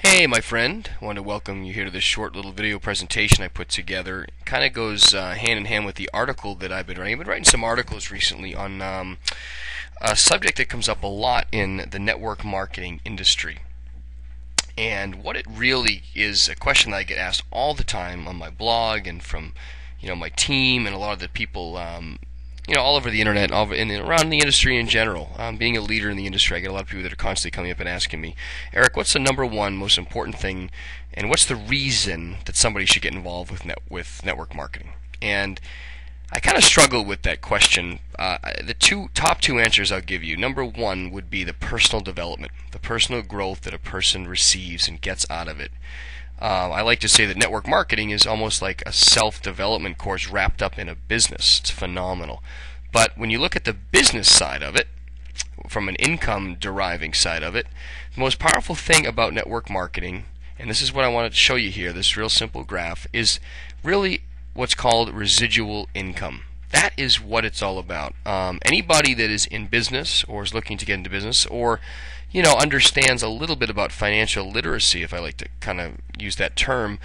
Hey, my friend. I want to welcome you here to this short little video presentation I put together. It kind of goes hand in hand with the article that I've been writing. I've been writing some articles recently on a subject that comes up a lot in the network marketing industry. And what it really is, a question that I get asked all the time on my blog and from my team and a lot of the people all over the internet, and around the industry in general. Being a leader in the industry, I get a lot of people that are constantly coming up and asking me, Eric, what's the number one most important thing, and what's the reason that somebody should get involved with network marketing? And I kind of struggle with that question. The top two answers I'll give you. Number one would be the personal development, the personal growth that a person receives and gets out of it. I like to say that network marketing is almost like a self-development course wrapped up in a business. It's phenomenal. But when you look at the business side of it, from an income-deriving side of it, the most powerful thing about network marketing, and this is what I wanted to show you here, this real simple graph, is really what's called residual income. That is what it's all about. Anybody that is in business or is looking to get into business or understands a little bit about financial literacy, if I like to kind of use that term.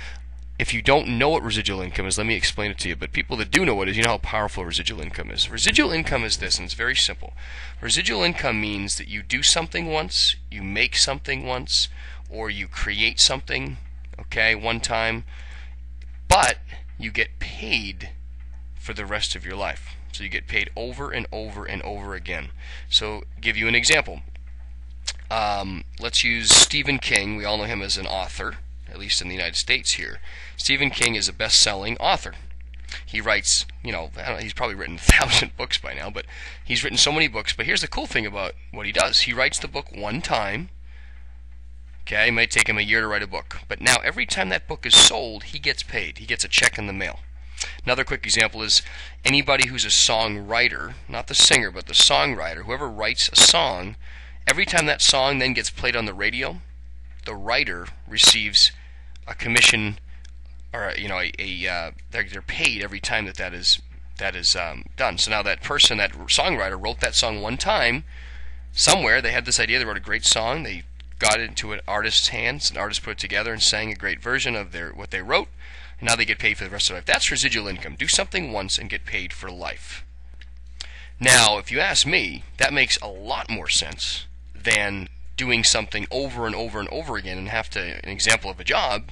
If you don't know what residual income is, let me explain it to you. But people that do know what it is, you know how powerful residual income is. Residual income is this, and it's very simple. Residual income means that you do something once, you make something once, or you create something, one time, but you get paid for the rest of your life. So you get paid over and over and over again. So, give you an example. Let's use Stephen King. We all know him as an author, at least in the United States here. Stephen King is a best-selling author. He writes, he's probably written 1,000 books by now, but he's written so many books. But here's the cool thing about what he does. He writes the book one time. It might take him a year to write a book. But now every time that book is sold, he gets paid. He gets a check in the mail. Another quick example is anybody who's a songwriter, not the singer, but the songwriter, whoever writes a song. Every time that song then gets played on the radio, the writer receives a commission, or they're paid every time that is done. So now that person, that songwriter, wrote that song one time somewhere. They had this idea. They wrote a great song. They got it into an artist's hands. An artist put it together and sang a great version of what they wrote. And now they get paid for the rest of their life. That's residual income. Do something once and get paid for life. Now, if you ask me, that makes a lot more sense than doing something over and over and over again and an example of a job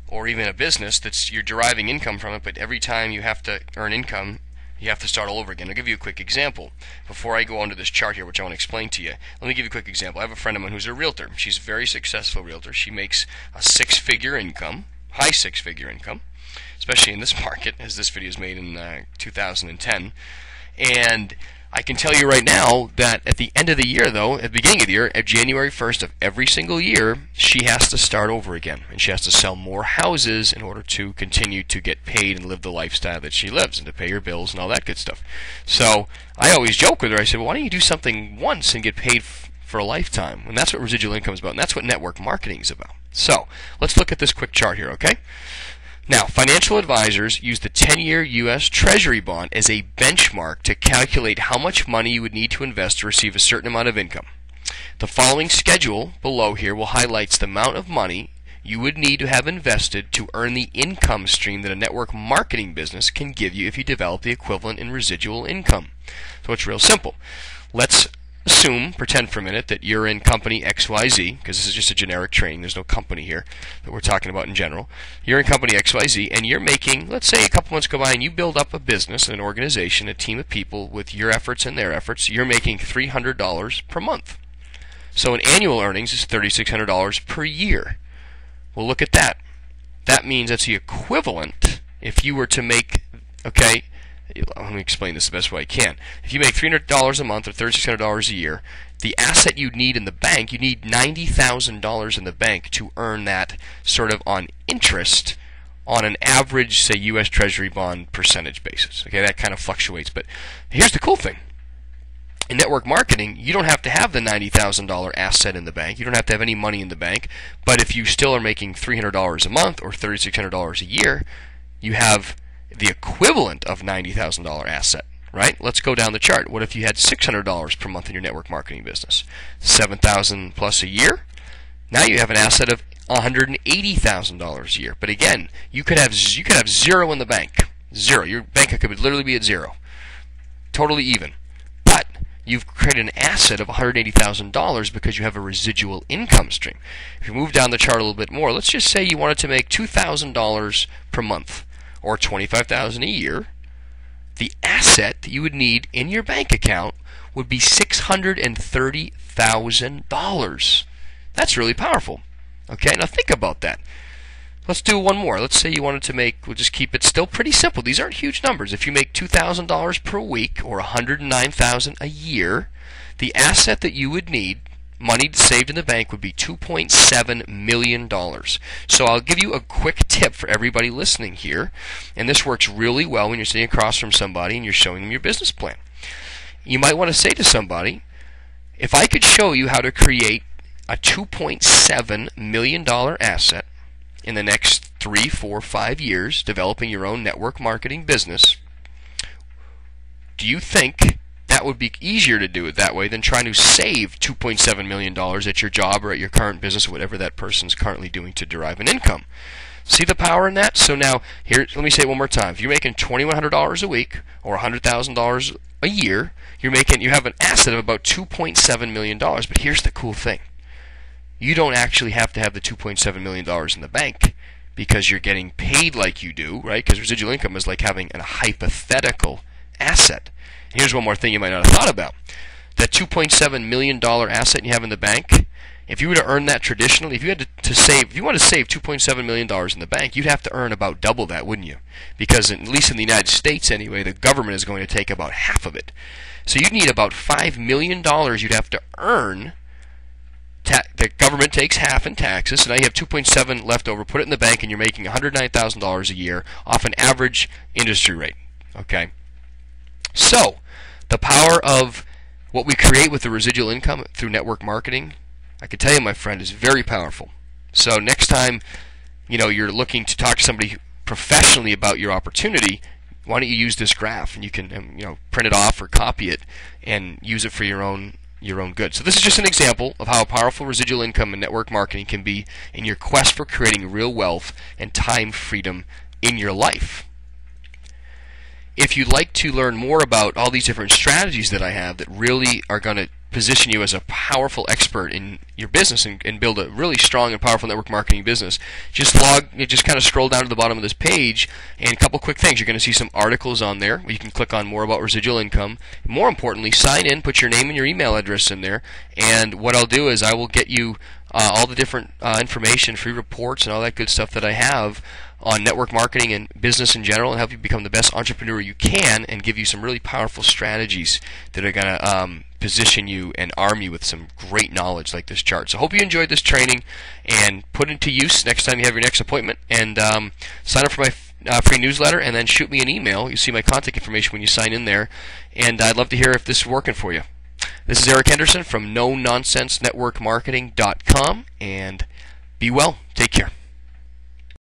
or even a business that's you're deriving income from it, but every time you have to earn income, you have to start all over again. I'll give you a quick example.6-figure I go onto this chart here, which I want to explain to you, let me give you a quick example. I have a friend of mine who's a realtor. She's a very successful realtor. She makes a six-figure income, high six-figure income, especially in this market, as this video is made in 2010. And I can tell you right now that at the end of the year, though, at the beginning of the year, at January 1st of every single year, she has to start over again. And she has to sell more houses in order to continue to get paid and live the lifestyle that she lives and to pay her bills and all that good stuff. So I always joke with her. I said, well, why don't you do something once and get paid for a lifetime? And that's what residual income is about. And that's what network marketing is about. So let's look at this quick chart here, okay? Now, financial advisors use the 10-year U.S. Treasury bond as a benchmark to calculate how much money you would need to invest to receive a certain amount of income. The following schedule below here will highlight the amount of money you would need to have invested to earn the income stream that a network marketing business can give you if you develop the equivalent in residual income. So it's real simple. Let's pretend for a minute that you're in company XYZ, because this is just a generic training, there's no company here that we're talking about in general. You're in company XYZ and you're making, let's say a couple months go by and you build up a business, an organization, a team of people with your efforts and their efforts. You're making $300 per month. So an annual earnings is $3,600 per year. Well, look at that. That means that's the equivalent if you were to make, let me explain this the best way I can. If you make $300 a month or $3,600 a year, the asset you need in the bank, you need $90,000 in the bank to earn that sort of on interest on an average, say, U.S. Treasury bond percentage basis. That kind of fluctuates. But here's the cool thing. In network marketing, you don't have to have the $90,000 asset in the bank. You don't have to have any money in the bank. But if you still are making $300 a month or $3,600 a year, you have the equivalent of $90,000 asset, right? Let's go down the chart. What if you had $600 per month in your network marketing business? $7,000 plus a year. Now you have an asset of $180,000 a year. But again, you could have zero in the bank. Zero. Your bank could literally be at zero. Totally even. But you've created an asset of $180,000 because you have a residual income stream. If you move down the chart a little bit more, let's just say you wanted to make $2,000 per month or $25,000 a year. The asset that you would need in your bank account would be $630,000. That's really powerful. Okay, now think about that. Let's do one more. Let's say you wanted to make, we'll just keep it still pretty simple. These aren't huge numbers. If you make $2,000 per week or $109,000 a year, the asset that you would need, money saved in the bank, would be $2.7 million. So I'll give you a quick tip for everybody listening here, and this works really well when you're sitting across from somebody and you're showing them your business plan. You might want to say to somebody, if I could show you how to create a $2.7 million asset in the next 3, 4, 5 years, developing your own network marketing business, do you think that would be easier to do it that way than trying to save $2.7 million at your job or at your current business or whatever that person's currently doing to derive an income? See the power in that? So now, here, let me say it one more time. If you're making $2,100 a week or $100,000 a year, you have an asset of about $2.7 million. But here's the cool thing. You don't actually have to have the $2.7 million in the bank because you're getting paid like you do, right? Because residual income is like having a hypothetical asset. And here's one more thing you might not have thought about. That $2.7 million asset you have in the bank, if you were to earn that traditionally, if you had to save, if you want to save $2.7 million in the bank, you'd have to earn about double that, wouldn't you? Because at least in the United States anyway, the government is going to take about half of it. So you'd need about $5 million you'd have to earn. The government takes half in taxes, so now you have 2.7 left over. Put it in the bank, and you're making $109,000 a year off an average industry rate. Okay. So the power of what we create with the residual income through network marketing, I can tell you, my friend, is very powerful. So next time, you're looking to talk to somebody professionally about your opportunity, why don't you use this graph, and you can print it off or copy it and use it for your own good. So this is just an example of how powerful residual income and network marketing can be in your quest for creating real wealth and time freedom in your life. If you'd like to learn more about all these different strategies that I have that really are going to position you as a powerful expert in your business and build a really strong and powerful network marketing business, just kind of scroll down to the bottom of this page, and a couple quick things. You're going to see some articles on there where you can click on more about residual income. More importantly, sign in, put your name and your email address in there, and what I'll do is I will get you all the different information, free reports, and all that good stuff that I have on network marketing and business in general, and help you become the best entrepreneur you can, and give you some really powerful strategies that are going to position you and arm you with some great knowledge like this chart. So I hope you enjoyed this training and put it to use next time you have your next appointment, and sign up for my free newsletter, and then shoot me an email. You see my contact information when you sign in there, and I'd love to hear if this is working for you. This is Eric Henderson from NoNonsenseNetworkMarketing.com, and be well. Take care.